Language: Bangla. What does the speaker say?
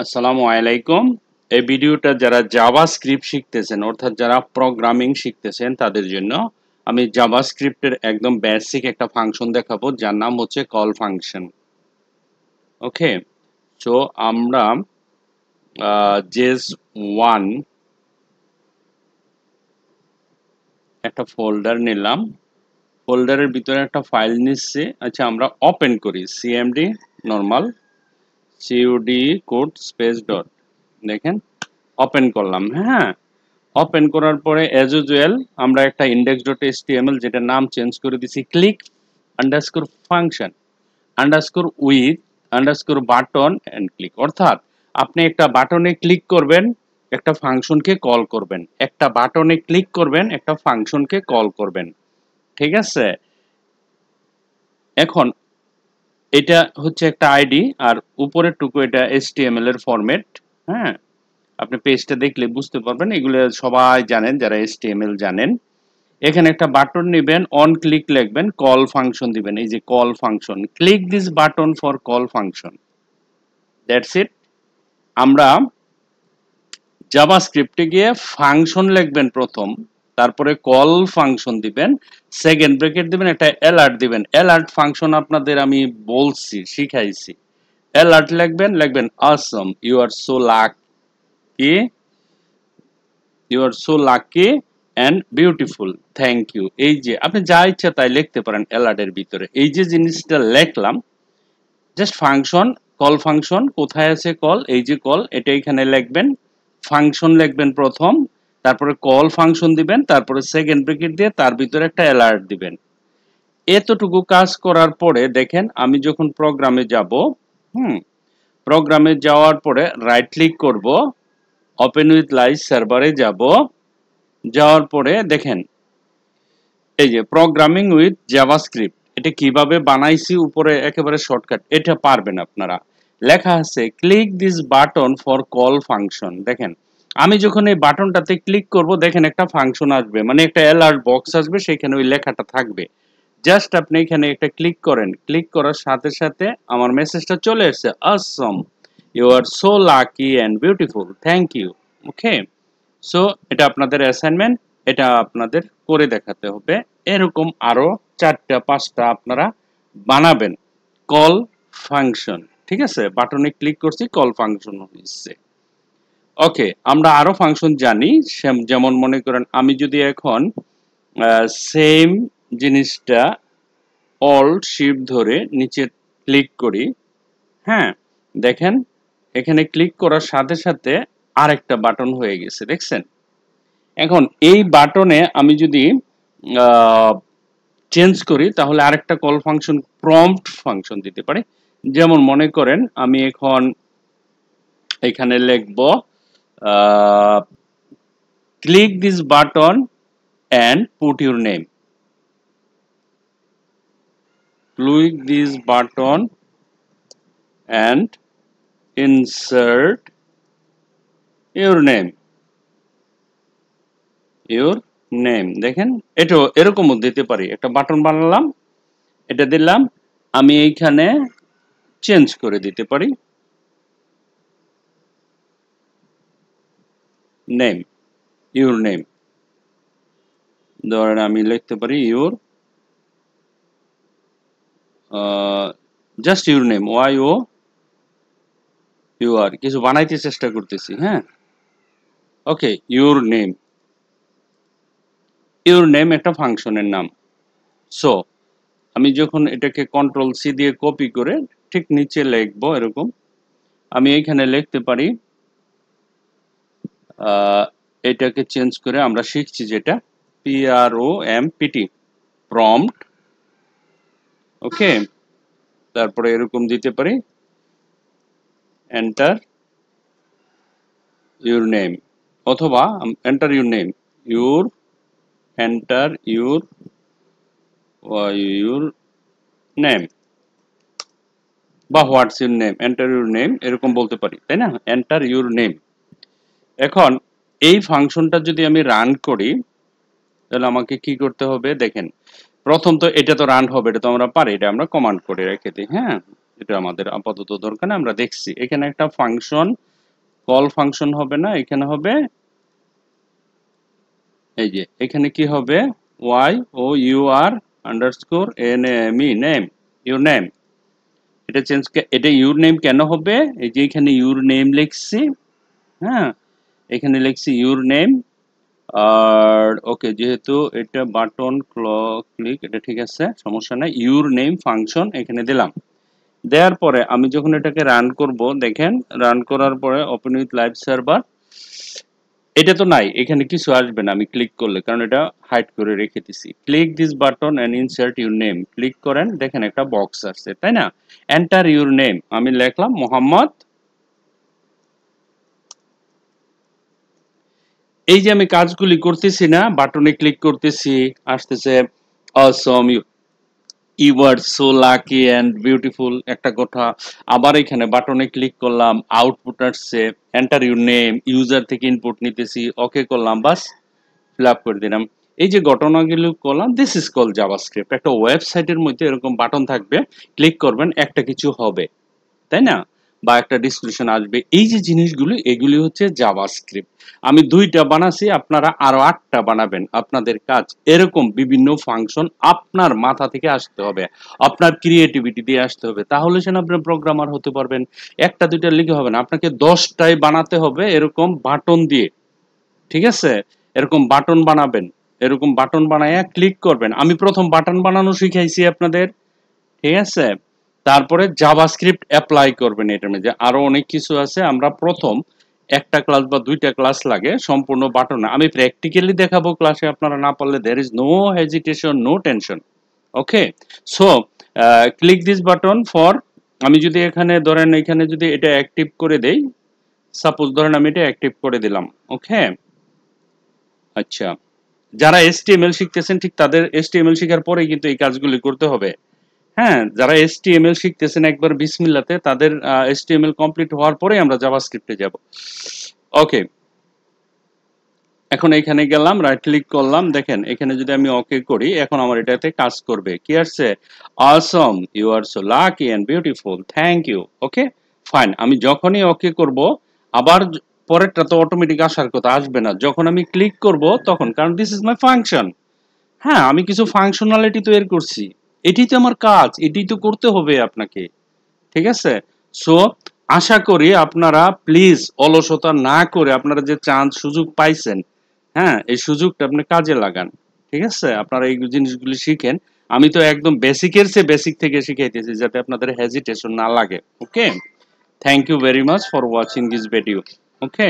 আসসালামু আলাইকুম। এই ভিডিওটা যারা জাভাস্ক্রিপ্ট শিখতেছেন অর্থাৎ যারা প্রোগ্রামিং শিখতেছেন তাদের জন্য আমি জাভাস্ক্রিপ্টের একদম বেসিক একটা ফাংশন দেখাবো যার নাম হচ্ছে কল ফাংশন। ওকে, সো আমরা জেস ওয়ান একটা ফোল্ডার নিলাম, ফোল্ডারের ভিতরে একটা ফাইল নিচ্ছি। আচ্ছা, আমরা ওপেন করি CMD normal সিউডি code space dot, দেখেন ওপেন করলাম। হ্যাঁ, ওপেন করার পরে অ্যাজ ইউজুয়াল আমরা একটা index.html যেটা নাম চেঞ্জ করে দিছি click underscore function underscore with underscore button and click, অর্থাৎ আপনি একটা বাটনে ক্লিক করবেন, একটা ফাংশনকে কল করবেন, একটা বাটনে ক্লিক করবেন, একটা ফাংশনকে কল করবেন। ঠিক আছে, এখন এটা হচ্ছে একটা আইডি আর উপরের টুকু এটা HTML এর ফরম্যাট। হ্যাঁ, আপনি পেজটা দেখলে বুঝতে পারবেন, এগুলো সবাই জানেন যারা HTML জানেন। এখানে একটা বাটন নেবেন, অন ক্লিক লিখবেন, কল ফাংশন দিবেন। এই যে call function, click this button for call function, that's it. আমরা জাভাস্ক্রিপ্টে গিয়ে ফাংশন লিখবেন প্রথম, তারপরে কল ফাংশন দিবেন, সেকেন্ড ব্র্যাকেট দিবেন, একটা অ্যালার্ট দিবেন। অ্যালার্ট ফাংশন আপনাদের আমি বলছি, শিখাইছি। অ্যালার্ট লিখবেন awesome, you are so lucky, you are so lucky and beautiful, thank you। এই যে আপনি যা ইচ্ছা তাই লিখতে পারেন অ্যালার্টের ভিতরে। এই যে জিনিসটা লিখলাম, জাস্ট ফাংশন, কল ফাংশন কোথায় আছে, কল, এই যে কল, এটা এখানে লিখবেন, ফাংশন লিখবেন প্রথম, তারপরে কল ফাংশন দিবেন, তারপরে সেকেন্ড ব্র্যাকেট দিয়ে তার ভিতরে একটা অ্যালার্ট দিবেন। এতটুকু কাজ করার পরে দেখেন আমি যখন প্রোগ্রামে যাব, প্রোগ্রামে যাওয়ার পরে রাইট ক্লিক করব, ওপেন উইথ লাইভ সার্ভারে যাব, যাওয়ার পরে দেখেন এই যে প্রোগ্রামিং উইথ জাভাস্ক্রিপ্ট, এটা কিভাবে বানাইছি উপরে একেবারে শর্টকাট, এটা পারবেন আপনারা। লেখা আছে click this button for call function. দেখেন আমি যখন এই বাটনটাতে ক্লিক করব, দেখেন একটা ফাংশন আসবে, মানে একটা অ্যালার্ট বক্স আসবে, সেখানে ওই লেখাটা থাকবে। জাস্ট আপনি এখানে একটা ক্লিক করেন, ক্লিক করার সাথে সাথে আমার মেসেজটা চলে এসেছে, awesome, you are so lucky and beautiful, thank you। Okay, so এটা আপনাদের অ্যাসাইনমেন্ট, এটা আপনাদের করে দেখাতে হবে। এরকম আরো 4টা 5টা আপনারা বানাবেন কল ফাংশন। ঠিক আছে, বাটনে ক্লিক করছি, কল ফাংশন হচ্ছে। ওকে, আমরা আরো ফাংশন জানি, যেমন মনে করেন আমি যদি এখন সেম জিনিসটা অল্ট শিফট ধরে নিচে ক্লিক করি, হ্যাঁ দেখেন এখানে ক্লিক করার সাথে সাথে আরেকটা বাটন হয়ে গেছে, দেখছেন। এখন এই বাটনে আমি যদি চেঞ্জ করি তাহলে আরেকটা কল ফাংশন প্রম্পট ফাংশন দিতে পারি। যেমন মনে করেন আমি এখন এখানে লিখব click this button and put your name, click this button and insert your name, your name. দেখেন এটা এরকমও দিতে পারি, একটা বাটন বানালাম, এটা দিলাম, আমি এইখানে চেঞ্জ করে দিতে পারি নেম, ইউর নেম, ধরেন আমি লিখতে পারি your just your name, Y O U R, কিছু বানাইতে চেষ্টা করতেছি। হ্যাঁ, okay, your name, your name একটা ফাংশনের নাম। সো আমি যখন এটাকে কন্ট্রোল সি দিয়ে কপি করে ঠিক নিচে লিখবো, এরকম আমি এইখানে লিখতে পারি, এটাকে চেঞ্জ করে আমরা শিখছি যেটা PROMPT, প্রম্পট। ওকে, তারপরে এরকম দিতে পারি এন্টার ইউর নেম, অথবা enter your name, your enter your your name, বা what's your name, enter your name, এরকম বলতে পারি, তাই না, এন্টার ইউর নেম। এখন এই ফাংশনটা যদি আমি রান করি তাহলে আমাকে কি করতে হবে দেখেন, প্রথম তো এটা তো রান হবে, এটা তো আমরা পারি, এটা আমরা কমান্ড করে রেখে দিই। হ্যাঁ, এটা আমাদের আপাতত দরকার না, আমরা দেখছি এখানে একটা ফাংশন কল ফাংশন হবে না, এখানে হবে এই যে এখানে কি হবে Y O U R underscore N M E name your name. এটা চেঞ্জ, এটা ইউর নেম কেন হবে, এই যে এখানে ইউর নেম লিখছি, হ্যাঁ এখানে লিখছি ইউর নেম। আর ওকে, যেহেতু এটা বাটন ক্লিক, এটা ঠিক আছে, সমস্যা নাই। ইউর নেম ফাংশন এখানে দিলাম, দেওয়ার পরে আমি যখন এটাকে রান করব, দেখেন রান করার পরে ওপেন উইথ লাইভ সার্ভার, এটা তো নাই, এখানে কিছু আসবে না আমি ক্লিক করলে, কারণ এটা হাইড করে রেখে দিছি। Click this button and insert your name, click করেন, দেখেন একটা বক্স আসছে, তাই না? এন্টার ইউর নেম, আমি লিখলাম মোহাম্মদ। এই যে আমি কাজগুলি করতেছি না, বাটনে ক্লিক করতেছি, আসতেছে Asom, you are so lucky and beautiful একটা কথা। আবার এখানে বাটনে ক্লিক করলাম, আউটপুট আসছে, এন্টার ইউর নেম, ইউজার থেকে ইনপুট নিতেছি, ওকে করলাম, বাস ফিল আপ করে দিলাম। এই যে ঘটনাগুলো করলাম, দিস ইজ কল জাভাস্ক্রিপ্ট। একটা ওয়েবসাইটের মধ্যে এরকম বাটন থাকবে, ক্লিক করবেন একটা কিছু হবে, তাই না? বা একটা ডিসক্রিপশন আসবে, এই যে জিনিসগুলো এগুলি হচ্ছে জাভাস্ক্রিপ্ট। আমি 2টা বানাচ্ছি, আপনারা আরো 8টা বানাবেন, আপনাদের কাজ এরকম বিভিন্ন ফাংশন আপনার মাথা থেকে আসতে হবে, আপনার ক্রিয়েটিভিটি দিয়ে আসতে হবে, তাহলে সেন আপনি প্রোগ্রামার হতে পারবেন। একটা দুইটা লিখে হবে না, আপনাকে 10টাই বানাতে হবে এরকম বাটন দিয়ে, ঠিক আছে? এরকম বাটন বানাবেন, এরকম বাটন বানায়া ক্লিক করবেন। আমি প্রথম বাটন বানানো শিখাইছি আপনাদের, ঠিক আছে? তারপরে জাভাস্ক্রিপ্ট অ্যাপ্লাই করবেন এটার মধ্যে, আরো অনেক কিছু আছে। আমরা প্রথম একটা ক্লাস বা 2টা ক্লাস লাগে সম্পূর্ণ বাটন, আমি প্র্যাকটিক্যালি দেখাবো ক্লাসে, আপনারা না পারলে there is no hesitation, no tension, okay? So click this button for, আমি যদি এখানে ধরেন এখানে যদি এটা অ্যাক্টিভ করে দেই, সাপোজ ধরেন আমি এটা অ্যাক্টিভ করে দিলাম, ওকে? আচ্ছা, যারা HTML শিখতেছেন ঠিক তাদের HTML শেখার পরেই কিন্তু এই কাজগুলি করতে হবে। হ্যাঁ, যারা HTML শিখতেছেন একবার বিসমিল্লাতে, তাদের HTML কমপ্লিট হওয়ার পরে আমরা জাভাস্ক্রিপ্টে যাব। ওকে, এখন এখানে গেলাম, রাইট ক্লিক করলাম, দেখেন এখানে যদি আমি ওকে করি, এখন আমার এটাতে কাজ করবে। কি আসছে? Asom, you are so lucky and beautiful, thank you. Okay, fine. আমি যখনই ওকে করব, আবার পরেরটা তো অটোমেটিক আসার কথা, আসবে না যখন আমি ক্লিক করব তখন, কারণ দিস ইজ মাই ফাংশন। হ্যাঁ, আমি কিছু ফাংশনালিটি তৈরি করছি, এটাই তো আমার কাজ, এটাই তো করতে হবে আপনাকে, ঠিক আছে? সো আশা করি আপনারা প্লিজ অলসতা না করে, আপনারা যে চান্স সুযোগ পাইছেন, হ্যাঁ এই সুযোগটা আপনি কাজে লাগান, ঠিক আছে? আপনারা এই জিনিসগুলি শিখেন। আমি তো একদম বেসিকের চেয়ে বেসিক থেকে শিখাইতেছি, যাতে আপনাদের হেজিটেশন না লাগে। Okay, thank you very much for watching this video. Okay.